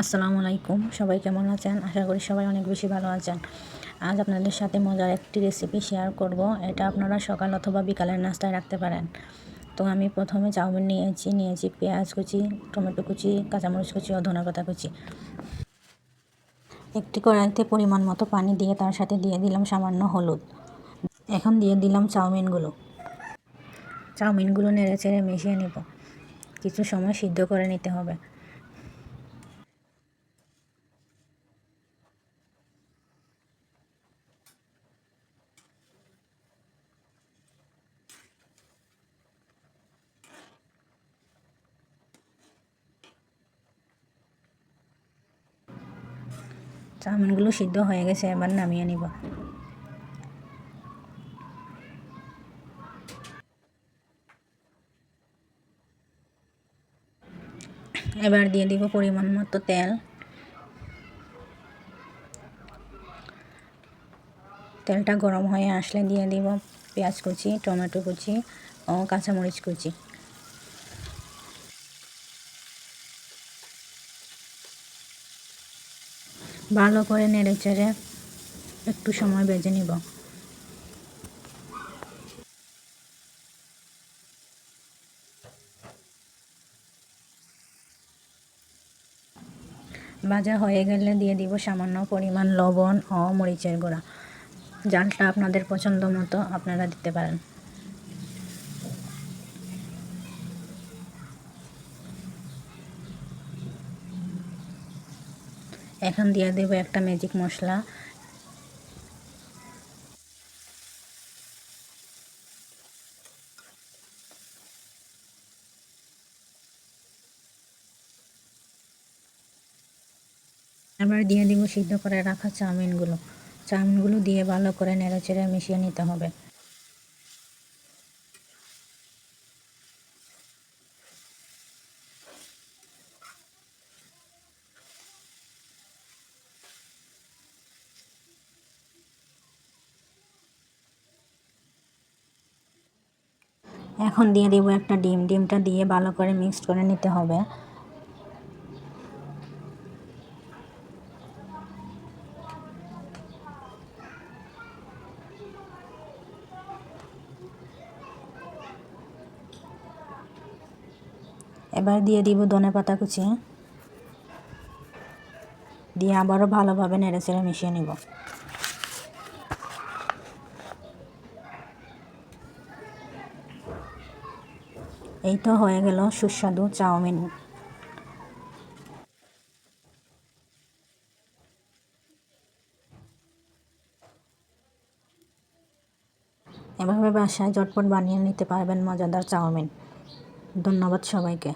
আসসালামু আলাইকুম, সবাই কেমন আছেন? আশা করি সবাই অনেক বেশি ভালো আছেন। আজ আপনাদের সাথে মজার একটি রেসিপি শেয়ার করব। এটা আপনারা সকাল অথবা বিকালের নাস্তায় রাখতে পারেন। তো আমি প্রথমে চাউমিন নিয়েছি পেঁয়াজ কুচি, টমেটো কুচি, কাঁচামরিচ কুচি ও ধনেপাতা কুচি। একটি কড়াইতে পরিমাণ মতো পানি দিয়ে তার সাথে দিয়ে দিলাম সামান্য হলুদ। এখন দিয়ে দিলাম চাউমিনগুলো নেড়ে চেড়ে মিশিয়ে নেব। কিছু সময় সিদ্ধ করে নিতে হবে। চাউমিনগুলো সিদ্ধ হয়ে গেছে, এবার নামিয়ে নিব। এবার দিয়ে দিব পরিমাণ মতো তেল। তেলটা গরম হয়ে আসলে দিয়ে দিব পেঁয়াজ কুচি, টমেটো কুচি ও কাঁচামরিচ কুচি। ভালো করে নেড়ে চেড়ে একটু সময় ভেজে নিব। ভাজা হয়ে গেলে দিয়ে দিব সামান্য পরিমাণ লবণ ও মরিচের গুঁড়া। ঝালটা আপনাদের পছন্দ মতো আপনারা দিতে পারেন। এখন দিয়ে দেব একটা ম্যাজিক মশলা। এবার দিয়ে দিব সিদ্ধ করে রাখা চাউমিনগুলো দিয়ে ভালো করে নেড়েচেড়ে মিশিয়ে নিতে হবে। এখন দিয়ে দেব একটা ডিমটা দিয়ে ভালো করে মিক্সড করে নিতে হবে। এবার দিয়ে দিব ধনেপাতা কুচি, দিয়ে আবারও ভালোভাবে নেড়েচেড়ে মিশিয়ে নিব। এই তো হয়ে গেল সুস্বাদু চাউমিন। এভাবে বাসায় ঝটপট বানিয়ে নিতে পারবেন মজাদার চাউমিন। ধন্যবাদ সবাইকে।